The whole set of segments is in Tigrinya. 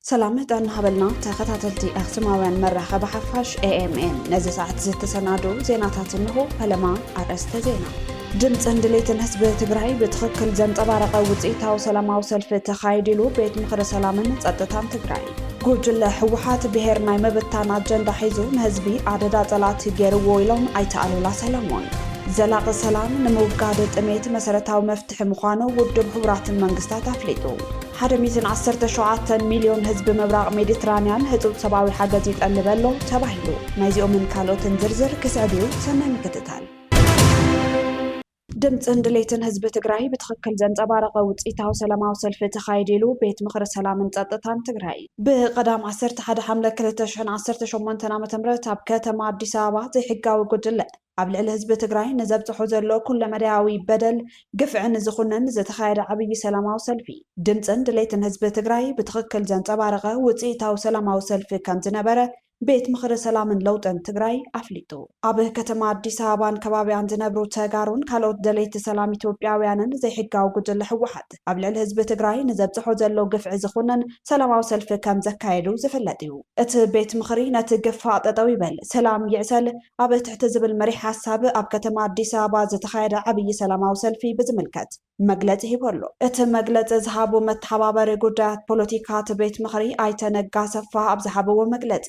سلامت أن هبلنا تخطاتلتي أخسماوان مرة خبحفاش AMN نزي ساعة زيت سنادو زيناتات النهو فلما أرست زينا ድምጽ እንድሌትን ህዝብ ትግራይ በትክክል ዘንጸባረቀ ውጽኢታው ሰላማዊ ሰልፍ ተኻይዲሉ ቤት ምክረ ሰላምን ጸጥታን ትግራይ ጉጅለ ህወሓት ብሄር ናይ መብታን አጀንዳ ሒዙ ንህዝቢ አደዳ ጸላት ገይርዎ ኢሎም ኣይተኣሉላ ሰለሞን ዘላቂ ሰላም ንምውጋድ ጥሜት መሰረታዊ መፍትሒ ምዃኑ ውድብ ሕቡራትን መንግስታት ኣፍሊጡ 117 ሚሊዮን ህዝቢ መብራቕ ሜዲትራንያን ህጹጽ ሰብኣዊ ሓገዝ ይጠልበሎ ተባሂሉ ናይዚኦምን ካልኦትን ዝርዝር ክስዕብዩ ሰናይ ምክትታል ድምጽ እንድሌትን ህዝብ ትግራይ በትክክል ዘንጸባረቀ ውጽኢታው ሰላማዊ ሰልፍ ተኻይዲሉ ቤት ምክረ ሰላምን ጸጥታን ትግራይ በቀዳም 11 ሐምለ 2018 ዓ.ም ኣብ ከተማ አዲስ አበባ ዘይሕጋዊ ጉጅለ ኣብ ልዕሊ ህዝቢ ትግራይ ንዘብጽሖ ዘሎ ኩለ መዳያዊ በደል ግፍዕን ዝኹነን ዝተኻየደ ዓብይ ሰላማዊ ሰልፊ ድምጽ እንድሌትን ህዝቢ ትግራይ በትክክል ዘንጸባረቀ ውጽኢታው ሰላማዊ ሰልፊ ከም ዝነበረ ቤት ምክረ ሰላምን ለውጥን ትግራይ አፍሊጡ ኣብ ከተማ አዲስ አበባን ከባቢያን ዝነብሩ ተጋሩን ካልኦት ደለይቲ ሰላም ኢትዮጵያውያንን ዘይሕጋዊ ጉጅለ ህወሓት ኣብ ልዕሊ ህዝቢ ትግራይ ንዘብጽሖ ዘሎ ግፍዒ ዝኹነን ሰላማዊ ሰልፊ ከም ዘካየዱ ዝፍለጥ እዩ እቲ ቤት ምክሪ ነቲ ግፋእ ጠጠው ይበል ሰላም ይዕሰል ኣብ ትሕቲ ዝብል መሪሕ ሓሳብ ኣብ ከተማ አዲስ አበባ ዝተኻየደ ዓብይ ሰላማዊ ሰልፊ ብዝምልከት መግለጺ ሂበሎ እቲ መግለጺ ዝሃቡ መተሓባበሪ ጉዳያት ፖለቲካት ቤት ምክሪ ኣይተነጋ ሰፋ ኣብ ዝሃበዎ መግለጺ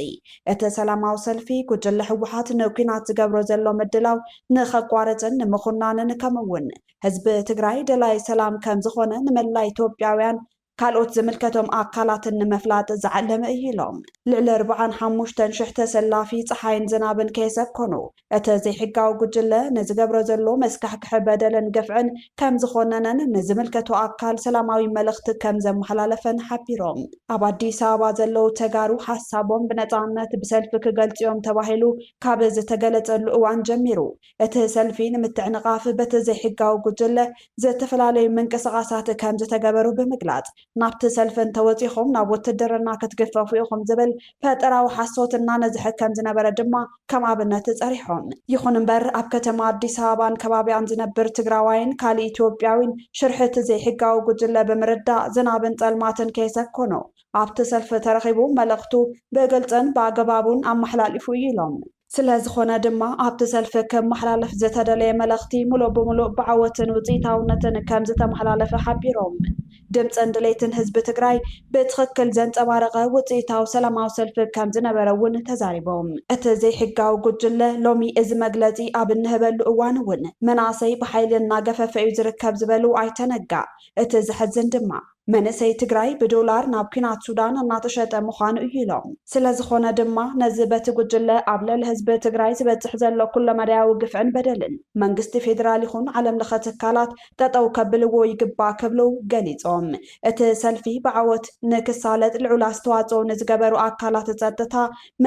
እቲ ሰላማዊ ሰልፊ ጉጅለ ህወሓት ንኩናት ዝገብሮ ዘሎ ምድላው ንኸቋረፅን ንምኹናንን ከምውን ህዝቢ ትግራይ ደላይ ሰላም ከም ዝኾነ ንመላ ኢትዮጵያውያን ካልኦት ዝምልከቶም አካላትን ንምፍላጥ ዝዓለመ እዩ ኢሎም ልዕሊ 45 ሽሕ ተሰላፊ ፀሓይን ዝናብን ከይሰኮኑ እቲ ዘይሕጋዊ ጉጅለ ንዝገብሮ ዘሎ መስካሕክሕ በደልን ገፍዕን ከም ዝኾነነን ንዝምልከቱ አካል ሰላማዊ መልእኽቲ ከም ዘመሓላለፈን ሓቢሮም ኣብ አዲስ አበባ ዘለው ተጋሩ ሓሳቦም ብነፃነት ብሰልፊ ክገልጽዮም ተባሂሉ ካብ ዝተገለጸሉ እዋን ጀሚሩ እቲ ሰልፊ ንምትዕንቃፍ በቲ ዘይሕጋዊ ጉጅለ ዝተፈላለዩ ምንቅስቃሳት ከም ዝተገበሩ ብምግላጽ ናብቲ ሰልፍን ተወፂኾም ናብ ውትድርና ክትገፈፉ ኢኹም ዝብል ፈጠራዊ ሓሶትና ነዝሕት ከም ዝነበረ ድማ ከም ኣብነት ጸሪሖም ይኹን እምበር ኣብ ከተማ አዲስ አበባን ከባቢያን ዝነብር ትግራዋይን ካልእ ኢትዮጵያዊን ሽርሕቲ ዘይሕጋዊ ጉጅለ ብምርዳእ ዝናብን ጸልማትን ከይሰኮኑ ኣብቲ ሰልፊ ተረኺቡ መልእኽቱ ብግልጽን ብኣገባቡን ኣመሓላሊፉ እዩ ኢሎም ስለዝኾነ ድማ ኣብቲ ሰልፊ ከም መሓላለፍ ዝተደለየ መልእኽቲ ሙሉእ ብሙሉእ ብዓወትን ውጽኢታውነትን ከም ዝተመሓላለፈ ሓቢሮም ድምጽ እንድሌትን ህዝቢ ትግራይ በትክክል ዘንጸባረቀ ውጽኢታው ሰላማዊ ሰልፊ ከም ዝነበረ እውን ተዛሪቦም እቲ ዘይሕጋዊ ጉጅለ ሎሚ እዚ መግለጺ ኣብ እንህበሉ እዋን እውን መናሰይ ብሓይሊ እናገፈፈ እዩ ዝርከብ ዝበሉ ኣይተነጋ እቲ ዝሕዝን ድማ መንእሰይ ትግራይ ብዶላር ናብ ኩናት ሱዳን እናተሸጠ ምዃኑ እዩ ኢሎም ስለዝኾነ ድማ ነዚ በቲ ጉጅለ ኣብ ልዕሊ ህዝቢ ትግራይ ዝበጽሕ ዘሎ ኩለ መዳያዊ ግፍዕን በደልን መንግስቲ ፌደራል ይኹን ዓለም ለኸ ትካላት ጠጠው ከብልዎ ይግባእ ክብሉ ገሊጾም እቲ ሰልፊ ብዓወት ንክሳለጥ ልዑል ኣስተዋጽኦ ንዝገበሩ አካላት ጸጥታ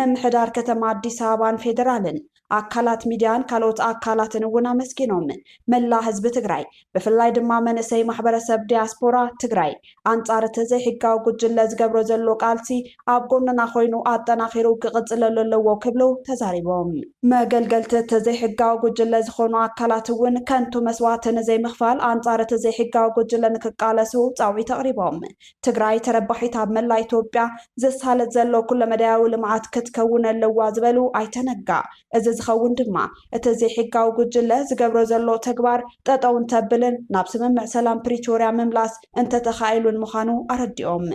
መምሕዳር ከተማ አዲስ አበባን ፌደራልን አካላት ሚድያን ካልኦት አካላትን እውን አመስጊኖም መላ ህዝቢ ትግራይ ብፍላይ ድማ መንእሰይ ማሕበረሰብ ዲያስፖራ ትግራይ አንጻር እቲ ዘይሕጋዊ ጉጅለ ዝገብሮ ዘሎ ቃልሲ ኣብ ጎንና ኮይኑ ኣጠናኺሩ ክቕጽለሉ ኣለዎ ክብሉ ተዛሪቦም መገልገልቲ እቲ ዘይሕጋዊ ጉጅለ ዝኾኑ አካላት እውን ከንቱ መስዋዕትን ዘይምኽፋል አንጻር እቲ ዘይሕጋዊ ጉጅለ ንክቃለሱ ጻውዒት ኣቕሪቦም ትግራይ ተረባሒት ኣብ መላ ኢትዮጵያ ዘሳለጥ ዘሎ ኩለ መዳያዊ ልምዓት ክትከውን ኣለዋ ዝበሉ ኣይተነጋ እዚ ዝኸውን ድማ እቲ ዘይሕጋዊ ጉጅለ ዝገብሮ ዘሎ ተግባር ጠጠውን ተብልን ናብ ስምምዕ ሰላም ፕሪቶሪያ ምምላስ እንተተኻኢሉን ምዃኑ ኣረዲኦም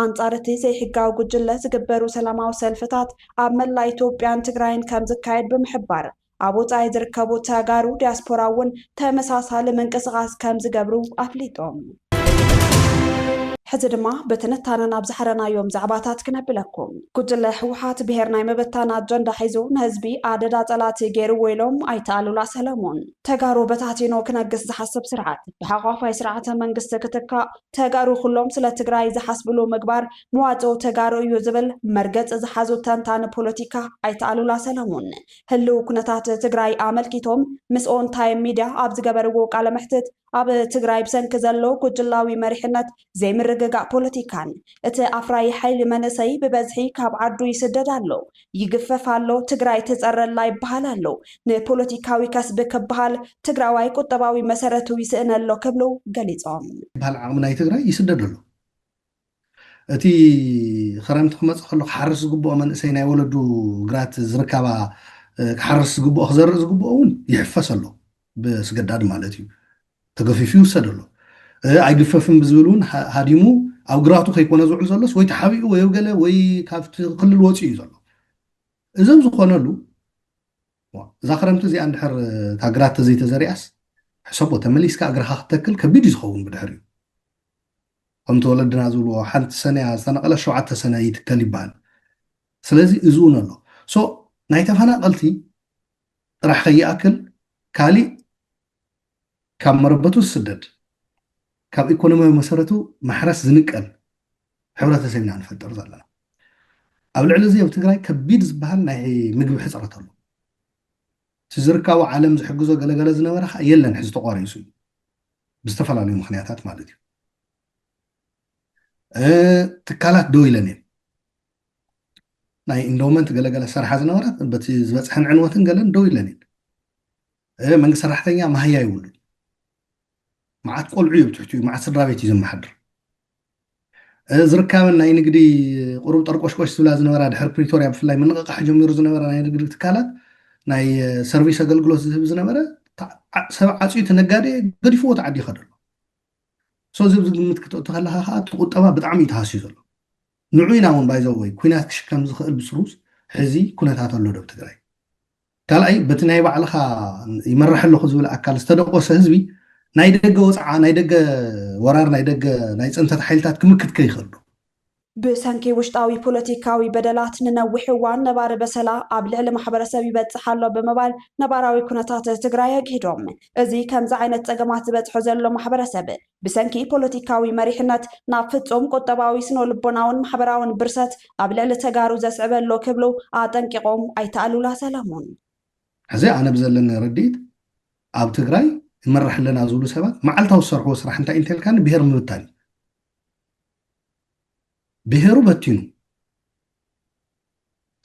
አንጻር እቲ ዘይሕጋዊ ጉጅለ ዝግበሩ ሰላማዊ ሰልፍታት ኣብ መላ ኢትዮጵያን ትግራይን ከም ዝካየድ ብምሕባር ኣብ ወጻኢ ዝርከቡ ተጋሩ ዲያስፖራ እውን ተመሳሳሊ ምንቅስቓስ ከም ዝገብሩ ኣፍሊጦም ሕዚ ድማ በትንታነ ናብ ዝሓረናዮም ዛዕባታት ክነብለኩም ጉጅለ ህወሓት ብሄር ናይ መበታን አጀንዳ ሒዙ ንህዝቢ ኣደዳ ጸላት ገይርዎ ኢሎም ኣይተኣሉላ ሰለሞን ተጋሩ በታቲኖ ክነግስ ዝሓስብ ስርዓት ብሓቋፋይ ስርዓተ መንግስቲ ክትካእ ተጋሩ ኩሎም ስለ ትግራይ ዝሓስብሉ ምግባር መዋጽኦ ተጋሩ እዩ ዝብል መርገጽ ዝሓዙ ተንታኒ ፖለቲካ ኣይተኣሉላ ሰለሞን ህልው ኩነታት ትግራይ ኣመልኪቶም ምስ ኦን ታይም ሚድያ ኣብ ዝገበርዎ ቃለ መሕትት ኣብ ትግራይ ብሰንኪ ዘሎ ጉጅላዊ መሪሕነት ዘይምርግጋእ ፖለቲካን እቲ ኣፍራይ ሓይሊ መንእሰይ ብበዝሒ ካብ ዓዱ ይስደድ ኣሎ ይግፈፍ ኣሎ ትግራይ ትጸረላ ይበሃል ኣሎ ንፖለቲካዊ ከስቢ ክበሃል ትግራዋይ ቁጠባዊ መሰረቱ ይስእን ኣሎ ክብሉ ገሊጾም በሃል ዓቕሚ ናይ ትግራይ ይስደድ ኣሎ እቲ ክረምቲ ክመፅእ ከሎ ክሓርስ ዝግብኦ መንእሰይ ናይ ወለዱ ግራት ዝርከባ ክሓርስ ዝግብኦ ክዘርእ ዝግብኦ እውን ይሕፈስ ኣሎ ብስገዳድ ማለት እዩ ተገፊፉ ይውሰድ ኣሎ ኣይግፈፍን ብዝብል እውን ሃዲሙ ኣብ ግራቱ ከይኮነ ዝውዕል ዘሎስ ወይ ተሓቢኡ ወይ ገለ ወይ ካብቲ ክልል ወፂኡ እዩ ዘሎ እዞም ዝኾነሉ እዛ ክረምቲ እዚኣ እንድሕር እታ ግራት ተዘይተዘሪኣስ ሕሰቦ ተመሊስካ እግርኻ ክትተክል ከቢድ እዩ ዝኸውን ብድሕር እዩ ከምቲ ወለድና ዝብልዎ ሓንቲ ሰነያ ዝተነቐለ 7 ሰነ ይትከል ይበሃል ስለዚ እዚ እውን ኣሎ ናይ ተፈናቐልቲ ጥራሕ ከይኣክል ካሊእ ካብ መረበቱ ዝስደድ ካብ ኢኮኖሚያዊ መሰረቱ ማሕረስ ዝንቀል ሕብረተሰብ ኢና ንፈጥር ዘለና ኣብ ልዕሊ እዚ ኣብ ትግራይ ከቢድ ዝበሃል ናይ ምግቢ ሕፅረት ኣሎ እቲ ዝርከቡ ዓለም ዝሕግዞ ገለገለ ዝነበረ ከዓ የለን ሕዚ ተቋሪሱ እዩ ብዝተፈላለዩ ምክንያታት ማለት እዩ ትካላት ደው ኢለን እየን ናይ ኢንዶመንት ገለገለ ሰርሓ ዝነበራት በቲ ዝበፅሐን ዕንወትን ገለን ደው ኢለን እየን መንግስቲ ሰራሕተኛ ማህያ ይብሉ መዓት ቆልዑ እዩ ብትሕትኡ መዓት ስድራ ቤት እዩ ዘመሓድር ዝርከበን ናይ ንግዲ ቁሩብ ጠርቆሽቆሽ ዝብላ ዝነበራ ድሕሪ ፕሪቶርያ ብፍላይ ምንቅቃሕ ጀሚሩ ዝነበረ ናይ ንግዲ ትካላት ናይ ሰርቪስ ኣገልግሎት ዝህብ ዝነበረ ሰብ ዓፅዩ ነጋዴ ገዲፍዎ ተዓዲ ይኸድ ኣሎ እዚ ብዝግምት ክትእቱ ከለካ ከዓ እቲ ቁጠባ ብጣዕሚ እዩ ተሃስዩ ዘሎ ንዑ ኢና እውን ባይዘወይ ኩናት ክሽከም ዝኽእል ብስሩስ ሕዚ ኩነታት ኣሎ ዶ ትግራይ ካልኣይ በቲ ናይ ባዕልኻ ይመርሕ ኣለኹ ዝብል ኣካል ዝተደቆሰ ህዝቢ ናይ ደገ ወፃዓ ናይ ደገ ወራር ናይ ደገ ናይ ፀንተት ሓይልታት ክምክት ከይኽእል ዶ ብሰንኪ ውሽጣዊ ፖለቲካዊ በደላት ንነዊሕ እዋን ነባሪ በሰላ ኣብ ልዕሊ ማሕበረሰብ ይበፅሕ ኣሎ ብምባል ነባራዊ ኩነታት ትግራይ ኣግሂዶም እዚ ከምዚ ዓይነት ፀገማት ዝበፅሖ ዘሎ ማሕበረሰብ ብሰንኪ ፖለቲካዊ መሪሕነት ናብ ፍጹም ቁጠባዊ ስነ ልቦናውን ማሕበራውን ብርሰት ኣብ ልዕሊ ተጋሩ ዘስዕበሎ ክብሉ ኣጠንቂቖም ኣይተኣሉላ ሰለሞን ሕዚ ኣነ ብዘለኒ ረዲት ኣብ ትግራይ ይመርሕ ኣለና ዝብሉ ሰባት መዓልታዊ ዝሰርሕዎ ስራሕ እንታይ እንተልካኒ ብሄር ምብታን ብሄሩ በቲኑ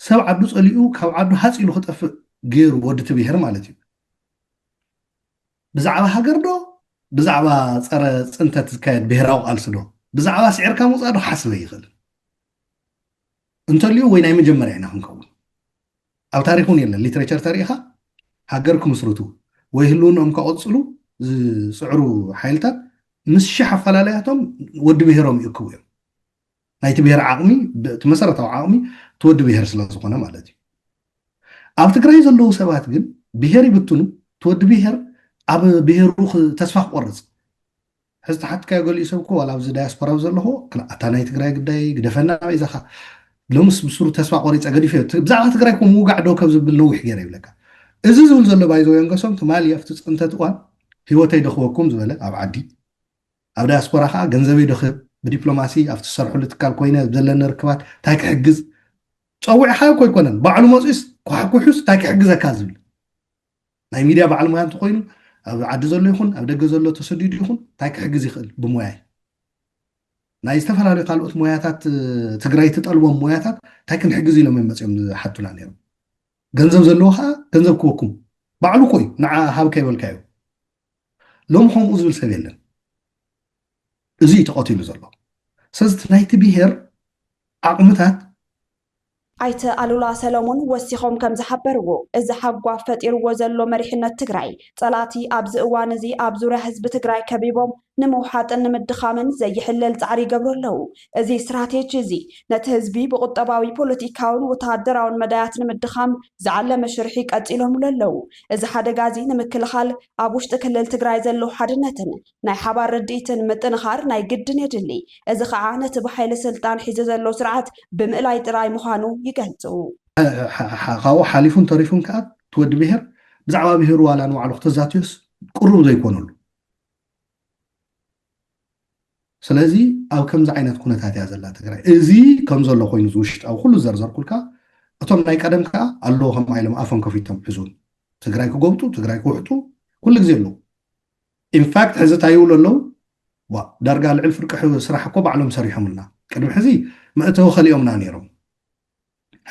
ሰብ ዓዱ ፀሊኡ ካብ ዓዱ ሃፂሉ ክጠፍእ ገይሩ ወዲ እቲ ብሄር ማለት እዩ ብዛዕባ ሃገር ዶ ብዛዕባ ፀረ ፅንተት ዝካየድ ብሄራዊ ቃልሲ ዶ ብዛዕባ ስዒርካ ምውፃእ ዶ ሓስበ ይኽእል እንተልዩ ወይ ናይ መጀመርያ ኢና ክንከውን ኣብ ታሪክ እውን የለን ሊትሬቸር ተሪኢኻ ሃገር ክምስርቱ ወይ ህልውንኦም ከቐፅሉ ዝፅዕሩ ሓይልታት ምስ ሸሕ ኣፈላልያቶም ወዲ ብሄሮም ይእክቡ እዮም ናይቲ ብሄር ዓቕሚ እቲ መሰረታዊ ዓቕሚ ትወዲ ብሄር ስለ ዝኾነ ማለት እዩ ኣብ ትግራይ ዘለዉ ሰባት ግን ብሄር ይብትኑ ትወዲ ብሄር ኣብ ብሄሩ ተስፋ ክቆርፅ ሕዚ ተሓትካዮ ገሊኡ ሰብ ዋላ ኣብዚ ዳያስፖራ ዘለኹ እታ ናይ ትግራይ ጉዳይ ግደፈና ኢዛኻ ሎምስ ብስሩ ተስፋ ቆሪፀ ገዲፈ ብዛዕባ ትግራይ ከም ውጋዕ ዶ ካብ ዝብል ነዊሕ ገይረ ይብለካ እዚ ዝብል ዘሎ ባይዞ የንገሶም ትማሊ ኣብቲ ፅንተት እዋን ሂወተይ ደኽበኩም ዝበለ ኣብ ዓዲ ኣብ ዳያስፖራ ከዓ ገንዘበይ ደኽብ ብዲፕሎማሲ ኣብቲ ዝሰርሕሉ ትካል ኮይነ ዘለና ርክባት እንታይ ክሕግዝ ፀዊዕኻዮ ኮይኮነን ባዕሉ መፅኡስ ኩሕኩሑስ እንታይ ክሕግዘካ ዝብል ናይ ሚድያ በዓል ሞያ እንተኮይኑ ኣብ ዓዲ ዘሎ ይኹን ኣብ ደገ ዘሎ ተሰዲዱ ይኹን እንታይ ክሕግዝ ይኽእል ብሞያይ ናይ ዝተፈላለዩ ካልኦት ሞያታት ትግራይ ትጠልቦም ሞያታት እንታይ ክንሕግዝ ኢሎም መፅኦም ዝሓቱና ነይሮም ገንዘብ ዘለዎ ከዓ ገንዘብ ክወኩም ባዕሉ ኮይ ንዓ ሃብከ ይበልካዮ ሎም ከምኡ ዝብል ሰብ የለን እዚ ተቐቲሉ ዘሎ ስለዚ ናይቲ ብሄር ዓቕምታት ኣይተ ኣሉላ ሰለሞን ወሲኾም ከም ዝሓበርዎ እዚ ሓጓፍ ፈጢርዎ ዘሎ መሪሕነት ትግራይ ፀላቲ ኣብዚ እዋን እዚ ኣብ ዙርያ ህዝቢ ትግራይ ከቢቦም ንምውሓጥን ንምድኻምን ዘይሕለል ፃዕሪ ይገብሩ ኣለዉ እዚ ስትራቴጂ እዚ ነቲ ህዝቢ ብቁጠባዊ ፖለቲካውን ወተሃደራውን መዳያት ንምድኻም ዝዓለመ ሽርሒ ቀፂሎምሉ ኣለዉ እዚ ሓደጋ እዚ ንምክልኻል ኣብ ውሽጢ ክልል ትግራይ ዘለዉ ሓድነትን ናይ ሓባር ርድኢትን ምጥንኻር ናይ ግድን የድሊ እዚ ከዓ ነቲ ብሓይሊ ስልጣን ሒዙ ዘሎ ስርዓት ብምእላይ ጥራይ ምዃኑ ይገልጹ ካብኡ ሓሊፉን ተሪፉን ከዓ ትወዲ ብሄር ብዛዕባ ብሄሩ ዋላ ንባዕሉ ክተዛትዮስ ቁሩብ ዘይኮነሉ ስለዚ ኣብ ከምዚ ዓይነት ኩነታት እያ ዘላ ትግራይ እዚ ከም ዘሎ ኮይኑ ዝውሽጥ ኣብ ኩሉ ዘርዘርኩልካ እቶም ናይ ቀደም ከዓ ኣለዎ ከም ኢሎም ኣፎም ከፊቶም ሒዙን ትግራይ ክጎብጡ ትግራይ ክውሕጡ ኩሉ ግዜ ኣለዉ ኢንፋክት ሕዚ እንታይ ይብሉ ኣለዉ ዳርጋ ልዕል ፍርቂ ስራሕ እኮ ባዕሎም ሰሪሖምልና ቅድሚ ሕዚ መእተዊ ኸሊኦምና ነይሮም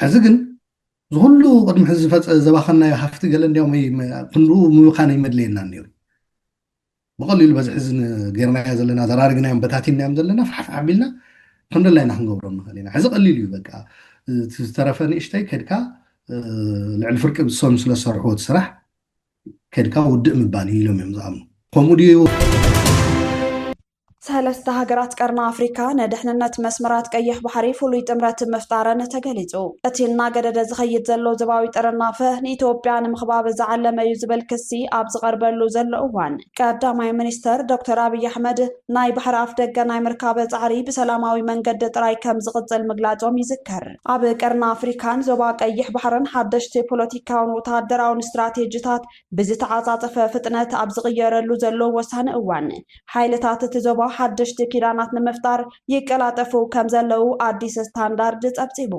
ሕዚ ግን ዝኩሉ ቅድሚ ሕዚ ዘባኸናዮ ሃፍቲ ገለ እንዲያውም ክንድኡ ምብኻን ይመድለየና ነይሩ بقليل بس حزن غيرنا زلنا زرارقنا يوم بتاتين يوم زلنا فحف عبيلنا كم دلنا هنقبرنا خلينا حزق قليل بقى ترفني اشتي كدكا لعل فرق بالصوم سلا صرحوت سرح كدكا ودق مباني لهم يمزامو كوموديو ሰለስተ ሃገራት ቀርና ኣፍሪካ ነድሕንነት መስመራት ቀይሕ ባሕሪ ፍሉይ ጥምረት ምፍጣረን ተገሊጹ እቲ እናገደደ ዝኸይድ ዘሎ ዞባዊ ጥርናፈ ንኢትዮጵያ ንምኽባብ ዝዓለመ እዩ ዝብል ክሲ ኣብ ዝቐርበሉ ዘሎ እዋን ቀዳማይ ሚኒስተር ዶክተር ኣብይ ኣሕመድ ናይ ባሕሪ ኣፍ ደገ ናይ ምርካብ ፃዕሪ ብሰላማዊ መንገዲ ጥራይ ከም ዝቕፅል ምግላጾም ይዝከር ኣብ ቀርና ኣፍሪካን ዞባ ቀይሕ ባሕርን ሓደሽቲ ፖለቲካውን ወታደራውን ስትራቴጂታት ብዝተዓጻጸፈ ፍጥነት ኣብ ዝቕየረሉ ዘሎ ወሳኒ እዋን ሓይልታት እቲ ዞባ ሓደሽቲ ኪዳናት ንምፍጣር ይቀላጠፉ ከም ዘለው ኣዲስ ስታንዳርድ ጸብጺቡ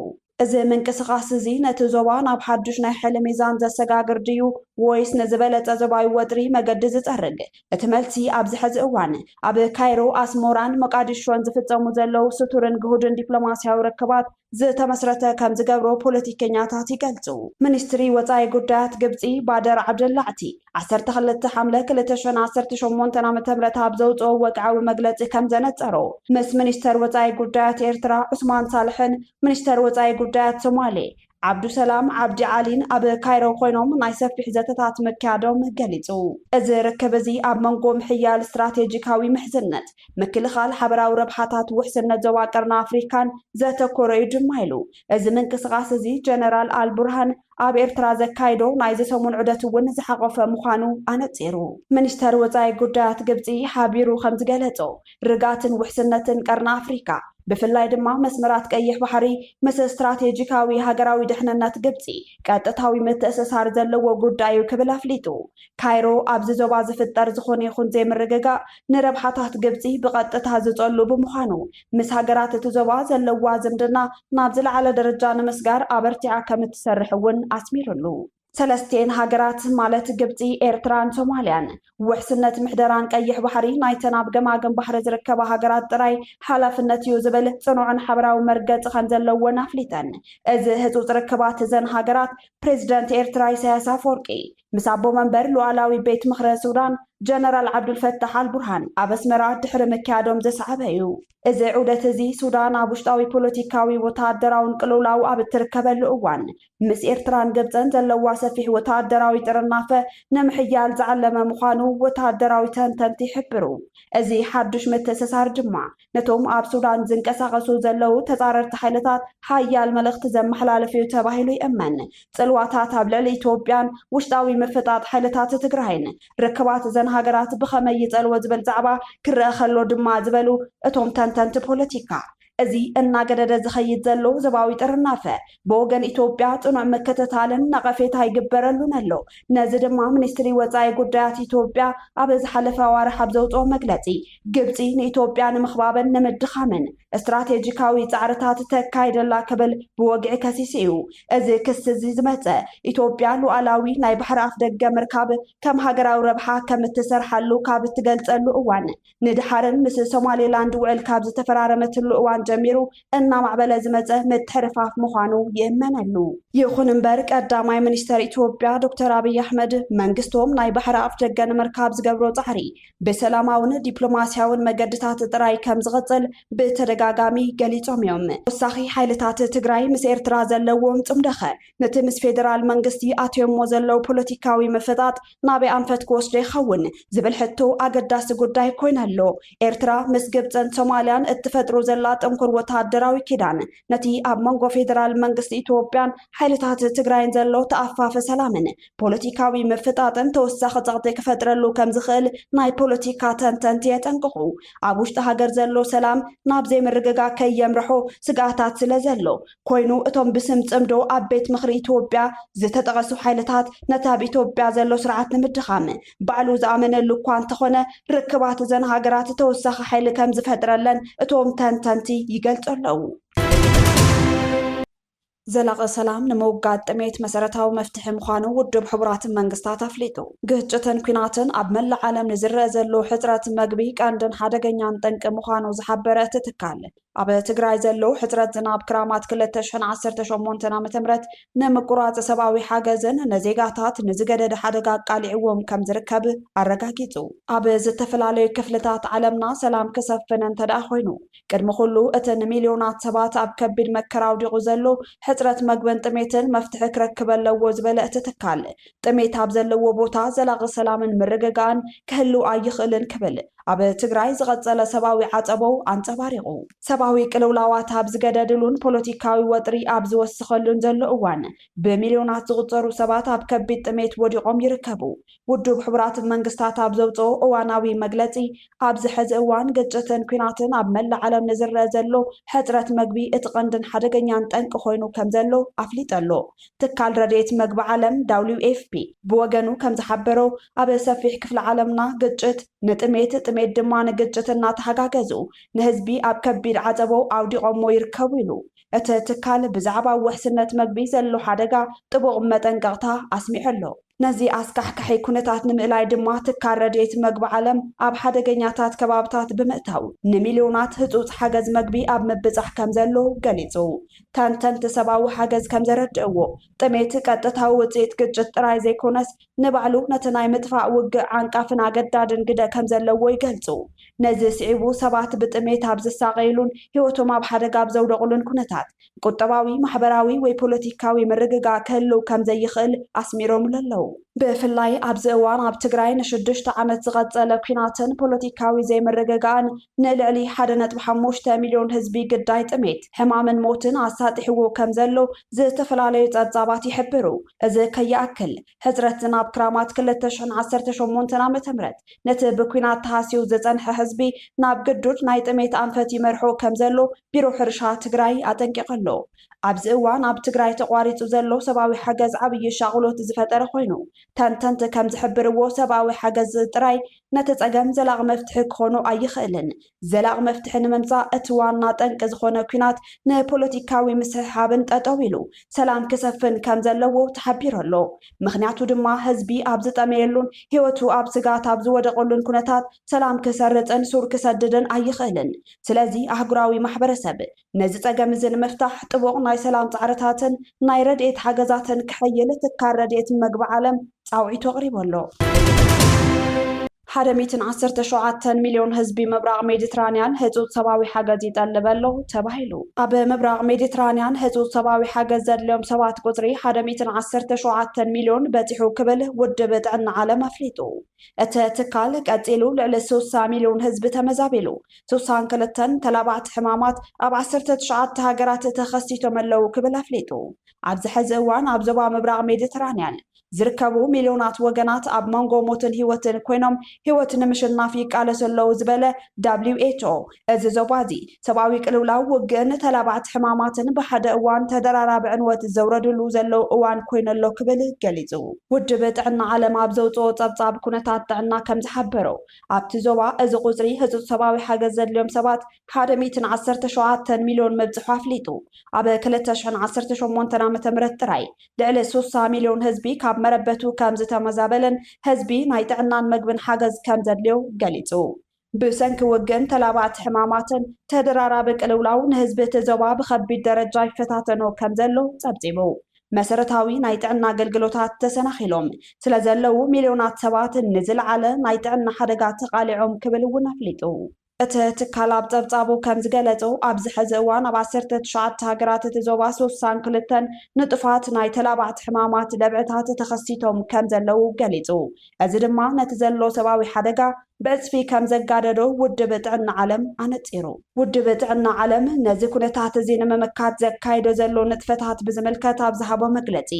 እዚ ምንቅስቓስ እዚ ነቲ ዞባ ናብ ሓዱሽ ናይ ሕሊ ሚዛን ዘሰጋግር ድዩ ወይስ ንዝበለጸ ዞባዊ ወጥሪ መገዲ ዝጸርግ እቲ መልሲ ኣብዚ ሕዚ እዋን ኣብ ካይሮ ኣስሞራን መቃዲሾን ዝፍጸሙ ዘለው ስቱርን ግሁድን ዲፕሎማስያዊ ርክባት ዝተመስረተ ከም ዝገብሮ ፖለቲከኛታት ይገልጹ ሚኒስትሪ ወጻኢ ጉዳያት ግብጺ ባደር ዓብደላዕቲ 12 ሓምለ 2018 ዓ.ም ኣብ ዘውፅኦ ወግዓዊ መግለጺ ከም ዘነጸሮ ምስ ሚኒስተር ወጻኢ ጉዳያት ኤርትራ ዑስማን ሳልሕን ሚኒስተር ወጻኢ ጉዳያት ሶማሌ ዓብዱሰላም ዓብዲ ዓሊን ኣብ ካይሮ ኮይኖም ናይ ሰፊሕ ዘተታት መካያዶም ገሊጹ እዚ ርክብ እዚ ኣብ መንጎ ምሕያል ስትራቴጂካዊ ምሕዝነት ምክልኻል ሓበራዊ ረብሓታት ውሕስነት ዞባ ቀርና ኣፍሪካን ዘተኮረ እዩ ድማ ኢሉ እዚ ምንቅስቓስ እዚ ጀነራል አልቡርሃን ኣብ ኤርትራ ዘካይዶ ናይ ሰሙን ዑደት እውን ዝሓቆፈ ምዃኑ ኣነጺሩ ሚኒስተር ወጻኢ ጉዳያት ግብጺ ሓቢሩ ከም ዝገለጾ ርጋትን ውሕስነትን ቀርና ኣፍሪካ ብፍላይ ድማ መስመራት ቀይሕ ባሕሪ ምስ ስትራቴጂካዊ ሃገራዊ ድሕንነት ግብጺ ቀጥታዊ ምትእስሳር ዘለዎ ጉዳዩ ክብል ኣፍሊጡ ካይሮ ኣብዚ ዞባ ዝፍጠር ዝኾነ ይኹን ዘይምርግጋእ ንረብሓታት ግብጺ ብቐጥታ ዝጸሉ ብምዃኑ ምስ ሃገራት እቲ ዞባ ዘለዋ ዝምድና ናብ ዝለዓለ ደረጃ ንምስጋር ኣበርቲዓ ከም እትሰርሕ እውን ኣስሚሩሉ ሰለስቴን ሃገራት ማለት ግብጺ ኤርትራን ሶማልያን ውሕስነት ምሕደራን ቀይሕ ባሕሪ ናይተን ኣብ ገማግም ባሕሪ ዝርከባ ሃገራት ጥራይ ሓላፍነት እዩ ዝብል ጽኑዕን ሓበራዊ መርገፂ ከም ዘለዎን ኣፍሊጠን እዚ ህፁፅ ርክባት እዘን ሃገራት ፕሬዚደንት ኤርትራ ኢሳያስ ኣፈወርቂ ምስ ኣቦ መንበር ሉዓላዊ ቤት ምክረ ሱዳን ጀነራል ዓብዱልፈታሕ አልቡርሃን ኣብ ኣስመራ ድሕሪ ምክያዶም ዘሰዓበ እዩ እዚ ዑደት እዚ ሱዳን ኣብ ውሽጣዊ ፖለቲካዊ ወታደራውን ቅልውላው ኣብ እትርከበሉ እዋን ምስ ኤርትራን ግብፅን ዘለዋ ሰፊሕ ወታደራዊ ጥርናፈ ንምሕያል ዝዓለመ ምዃኑ ወታደራዊ ተንተንቲ ይሕብሩ እዚ ሓዱሽ ምትእስሳር ድማ ነቶም ኣብ ሱዳን ዝንቀሳቐሱ ዘለው ተጻረርቲ ሓይልታት ሓያል መልእኽቲ ዘመሓላልፍ እዩ ተባሂሉ ይእመን ጽልዋታት ኣብ ልዕሊ ኢትዮጵያን ውሽጣዊ ምፍጣጥ ሓይልታት ትግራይን ርክባት እዘን ሃገራት ብኸመይ ይጸልዎ ዝብል ዛዕባ ክረአ ከሎ ድማ ዝበሉ እቶም ተንተንቲ ፖለቲካ እዚ እናገደደ ዝኸይድ ዘሎ ዞባዊ ጥርናፈ ብወገን ኢትዮጵያ ጽኑዕ ምክትታልን ነቐፌታ ይግበረሉን ኣሎ ነዚ ድማ ሚኒስትሪ ወጻኢ ጉዳያት ኢትዮጵያ ኣብ ዝሓለፈ ኣዋርሕ ኣብ ዘውፅኦ መግለጺ ግብጺ ንኢትዮጵያ ንምኽባብን ንምድኻምን ስትራቴጂካዊ ጻዕርታት ተካይደላ ክብል ብወግዒ ከሲስ እዩ እዚ ክስ እዚ ዝመፀ ኢትዮጵያ ሉዓላዊ ናይ ባሕሪ ኣፍ ደገ ምርካብ ከም ሃገራዊ ረብሓ ከም እትሰርሓሉ ካብ እትገልጸሉ እዋን ንድሓርን ምስ ሶማሌላንድ ውዕል ካብ ዝተፈራረመትሉ እዋን ጀሚሩ እናማዕበለ ዝመፀ ምትሕርፋፍ ምዃኑ ይእመነሉ ይኹን እምበር ቀዳማይ ሚኒስተር ኢትዮጵያ ዶክተር ኣብይ ኣሕመድ መንግስቶም ናይ ባሕሪ ኣፍ ደገ ንምርካብ ዝገብሮ ጻዕሪ ብሰላማውን ዲፕሎማስያውን መገድታት ጥራይ ከም ዝቕፅል ብተደጋጋሚ ገሊጾም እዮም ወሳኺ ሓይልታት ትግራይ ምስ ኤርትራ ዘለዎም ጽምደኸ ነቲ ምስ ፌደራል መንግስቲ ኣትዮሞ ዘለው ፖለቲካዊ ምፍጣጥ ናበይ ኣንፈት ክወስዶ ይኸውን ዝብል ሕቶ ኣገዳሲ ጉዳይ ኮይነሎ ኤርትራ ምስ ግብፅን ሶማልያን እትፈጥሩ ዘላ ጥንኩር ወታደራዊ ኪዳን ነቲ ኣብ መንጎ ፌደራል መንግስቲ ኢትዮጵያን ሓይልታት ትግራይን ዘሎ ተኣፋፈ ሰላምን ፖለቲካዊ ምፍጣጥን ተወሳኺ ጸቕጢ ክፈጥረሉ ከም ዝኽእል ናይ ፖለቲካ ተንተንቲ የጠንቅቑ ኣብ ውሽጢ ሃገር ዘሎ ሰላም ናብ ዘይምርግጋእ ከየምርሖ ስጋታት ስለ ዘሎ ኮይኑ እቶም ብስም ጽምዶ ኣብ ቤት ምክሪ ኢትዮጵያ ዝተጠቐሱ ሓይልታት ነቲ ኣብ ኢትዮጵያ ዘሎ ስርዓት ንምድኻም ባዕሉ ዝኣመነሉ እኳ እንተኾነ ርክባት እዘን ሃገራት ተወሳኺ ሓይሊ ከም ዝፈጥረለን እቶም ተንተንቲ ይገልጹ ኣለዉ ዘላቂ ሰላም ንምውጋድ ጥሜት መሰረታዊ መፍትሒ ምዃኑ ውድብ ሕቡራትን መንግስታት ኣፍሊጡ ግጭትን ኩናትን ኣብ መላእ ዓለም ንዝረአ ዘሎ ሕፅረት መግቢ ቀንድን ሓደገኛን ጠንቂ ምዃኑ ዝሓበረ እቲ ትካል ኣብ ትግራይ ዘሎ ሕፅረት ዝናብ ክራማት 2018 ዓ.ም ንምቁራጽ ሰብኣዊ ሓገዝን ንዜጋታት ንዝገደደ ሓደጋ ቃሊዕዎም ከም ዝርከብ ኣረጋጊጹ ኣብ ዝተፈላለዩ ክፍልታት ዓለምና ሰላም ክሰፍን እንተደኣ ኮይኑ ቅድሚ ኩሉ እቲ ንሚልዮናት ሰባት ኣብ ከቢድ መከራ ውዲቑ ዘሎ ሕፅረት መግብን ጥሜትን መፍትሒ ክረክብ ኣለዎ ዝበለ እቲ ትካል ጥሜት ኣብ ዘለዎ ቦታ ዘላቒ ሰላምን ምርግጋእን ክህሉ ኣይኽእልን ክብል ኣብ ትግራይ ዝቐጸለ ሰብኣዊ ዓጸቦው ኣንጸባሪቑ ሰብኣዊ ቅልውላዋት ኣብ ዝገደድሉን ፖለቲካዊ ወጥሪ ኣብ ዝወስኸሉን ዘሎ እዋን ብሚልዮናት ዝቑጸሩ ሰባት ኣብ ከቢድ ጥሜት ወዲቖም ይርከቡ ውድብ ሕቡራት መንግስታት ኣብ ዘውፅኦ እዋናዊ መግለጺ ኣብ ዝሕዚ እዋን ግጭትን ኩናትን ኣብ መላእ ዓለም ንዝረአ ዘሎ ሕፅረት መግቢ እቲ ቀንድን ሓደገኛን ጠንቂ ኮይኑ ከም ዘሎ ኣፍሊጠሎ ትካል ረድኤት መግቢ ዓለም WFP ብወገኑ ከም ዝሓበሮ ኣብ ሰፊሕ ክፍሊ ዓለምና ግጭት ንጥሜት ድማ ንግጭት እናተሓጋገዙ ንህዝቢ ኣብ ከቢድ ዓጸቦ ኣውዲቖሞ ይርከቡ ኢሉ እቲ ትካል ብዛዕባ ውሕስነት መግቢ ዘሎ ሓደጋ ጥቡቕ መጠንቀቕታ ኣስሚዑ ኣሎ ነዚ ኣስካሕካሒ ኩነታት ንምእላይ ድማ ትካል ረድኤት መግቢ ዓለም ኣብ ሓደገኛታት ከባብታት ብምእታው ንሚልዮናት ህፁፅ ሓገዝ መግቢ ኣብ ምብፃሕ ከም ዘሎ ገሊጹ ተንተንቲ ሰብኣዊ ሓገዝ ከም ዘረድእዎ ጥሜት ቀጥታዊ ውፅኢት ግጭት ጥራይ ዘይኮነስ ንባዕሉ ነቲ ናይ ምጥፋእ ውግእ ዓንቃፍን ኣገዳድን ግደ ከም ዘለዎ ይገልጹ ነዚ ስዒቡ ሰባት ብጥሜት ኣብ ዝሳቀይሉን ህይወቶም ኣብ ሓደጋ ኣብ ዘውደቑሉን ኩነታት ቁጠባዊ ማሕበራዊ ወይ ፖለቲካዊ ምርግጋእ ክህልው ከም ዘይኽእል ኣስሚሮም ኣለዉ ብፍላይ ኣብዚ እዋን ኣብ ትግራይ ን6 ዓመት ዝቐጸለ ኩናትን ፖለቲካዊ ዘይምርግጋእን ንልዕሊ 1.5 ሚልዮን ህዝቢ ግዳይ ጥሜት ሕማምን ሞትን ኣሳጢሕዎ ከም ዘሎ ዝተፈላለዩ ጸብጻባት ይሕብሩ እዚ ከይኣክል ሕፅረት ዝናብ ክራማት 2018 ዓ.ም ነቲ ብኩናት ተሃስዩ ዝጸንሐ ህዝቢ ናብ ግዱድ ናይ ጥሜት ኣንፈት ይመርሖ ከም ዘሎ ቢሮ ሕርሻ ትግራይ ኣጠንቂቐሎ ኣብዚ እዋን ኣብ ትግራይ ተቋሪጹ ዘሎ ሰብኣዊ ሓገዝ ዓብዪ ሻቕሎት ዝፈጠረ ኮይኑ ተንተንቲ ከም ዝሕብርዎ ሰብኣዊ ሓገዝ ጥራይ ነቲ ጸገም ዘላቕ መፍትሒ ክኾኑ ኣይኽእልን ዘላቕ መፍትሒ ንምምጻእ እቲ ዋና ጠንቂ ዝኾነ ኩናት ንፖለቲካዊ ምስሕሓብን ጠጠው ኢሉ ሰላም ክሰፍን ከም ዘለዎ ተሓቢሩ ኣሎ ምክንያቱ ድማ ህዝቢ ኣብ ዝጠመየሉን ህይወቱ ኣብ ስጋት ኣብ ዝወደቐሉን ኩነታት ሰላም ክሰርፅን ሱር ክሰድድን ኣይኽእልን ስለዚ ኣህጉራዊ ማሕበረሰብ ነዚ ጸገም እዚ ንምፍታሕ ጥቡቕ ናይ ሰላም ጻዕርታትን ናይ ረድኤት ሓገዛትን ክሕይል ትካል ረድኤት መግቢ ዓለም ጻውዒቱ ኣቕሪበሎ 117 ሚልዮን ህዝቢ ምብራቕ ሜዲትራንያን ህፁፅ ሰብኣዊ ሓገዝ ይጠልብ ኣሎ ተባሂሉ ኣብ ምብራቕ ሜዲትራንያን ህፁፅ ሰብኣዊ ሓገዝ ዘድልዮም ሰባት ቁፅሪ 117 ሚልዮን በፂሑ ክብል ውድብ ጥዕና ዓለም ኣፍሊጡ እቲ ትካል ቀፂሉ ልዕሊ 60 ሚልዮን ህዝቢ ተመዛቢሉ 62 ተላባዕቲ ሕማማት ኣብ 19 ሃገራት ተኸሲቶም ኣለዉ ክብል ኣፍሊጡ ኣብዚ ሕዚ እዋን ኣብ ዞባ ምብራቕ ሜዲትራንያን ዝርከቡ ሚልዮናት ወገናት ኣብ መንጎ ሞትን ህይወትን ኮይኖም ህይወት ንምሽናፍ ይቃለሱ ኣለዉ ዝበለ WHO እዚ ዞባ እዚ ሰብኣዊ ቅልውላው ውግእን ተላባዕቲ ሕማማትን ብሓደ እዋን ተደራራቢ ዕንወት ዘውረድሉ ዘለው እዋን ኮይኑ ኣሎ ክብል ገሊጹ ውድብ ጥዕና ዓለም ኣብ ዘውፅኦ ጸብጻብ ኩነታት ጥዕና ከም ዝሓበሮ ኣብቲ ዞባ እዚ ቁፅሪ ህፁፅ ሰብኣዊ ሓገዝ ዘድልዮም ሰባት 117 ሚልዮን መብፅሑ ኣፍሊጡ ኣብ 2018 ዓ.ም ጥራይ ልዕሊ 60 ሚልዮን ህዝቢ ካብ መረበቱ ከም ዝተመዛበለን ህዝቢ ናይ ጥዕናን መግብን ሓገዝ ከም ዘድልዮ ገሊጹ ብሰንኪ ውግእን ተላባዕቲ ሕማማትን ተደራራቢ ቅልውላው ንህዝቢ እቲ ዞባ ብከቢድ ደረጃ ይፈታተኖ ከም ዘሎ ጸብጺቡ መሰረታዊ ናይ ጥዕና ኣገልግሎታት ተሰናኺሎም ስለ ዘለው ሚልዮናት ሰባት ንዝለዓለ ናይ ጥዕና ሓደጋ ተቃሊዖም ክብል እውን ኣፍሊጡ እቲ ትካል ኣብ ጸብጻቡ ከም ዝገለጹ ኣብዚ ሕዚ እዋን ኣብ 19 ሃገራት እቲ ዞባ 32 ንጥፋት ናይ ተላባዕቲ ሕማማት ደብዕታት ተኸሲቶም ከም ዘለው ገሊጹ እዚ ድማ ነቲ ዘሎ ሰብኣዊ ሓደጋ በጽፊ ከም ዘጋደዶ ውድብ ጥዕና ዓለም ኣነጺሩ ውድብ ጥዕና ዓለም ነዚ ኩነታት እዚ ንምምካት ዘካይዶ ዘሎ ንጥፈታት ብዝምልከት ኣብ ዝሃቦ መግለጺ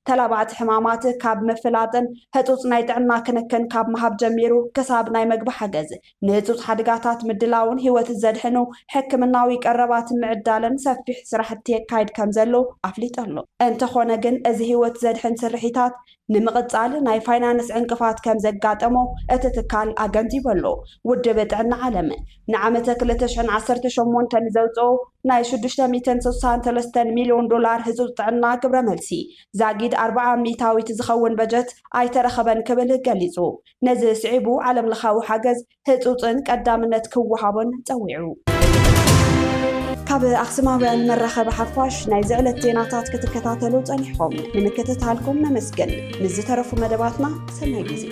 ተላባዕቲ ሕማማት ካብ ምፍላጥን ህፁፅ ናይ ጥዕና ክንክን ካብ ምሃብ ጀሚሩ ክሳብ ናይ መግቢ ሓገዝ ንህፁፅ ሓደጋታት ምድላውን ህይወት ዘድሕኑ ሕክምናዊ ቀረባት ምዕዳልን ሰፊሕ ስራሕቲ የካይድ ከም ዘሎ ኣፍሊጡ ኣሎ እንተኾነ ግን እዚ ህይወት ዘድሕን ስርሒታት ንምቕጻል ናይ ፋይናንስ ዕንቅፋት ከም ዘጋጠሞ እቲ ትካል ኣገንዚቡ ኣሎ ውድብ ጥዕና ዓለም ንዓመተ 2018 ዘውፅኦ ናይ 663 ሚልዮን ዶላር ህፁፅ ጥዕና ግብረ መልሲ ዛጊድ 40 ሚእታዊት ዝኸውን በጀት ኣይተረኸበን ክብል ገሊጹ ነዚ ስዒቡ ዓለም ለኻዊ ሓገዝ ህፁፅን ቀዳምነት ክወሃቦን ፀዊዑ ካብ ኣክሱማውያን መራኸቢ ሓፋሽ ናይ ዝዕለት ዜናታት ክትከታተሉ ፀኒሕኩም ንምክትታልኩም ነመስገን ንዝተረፉ መደባትና ሰናይ ግዜ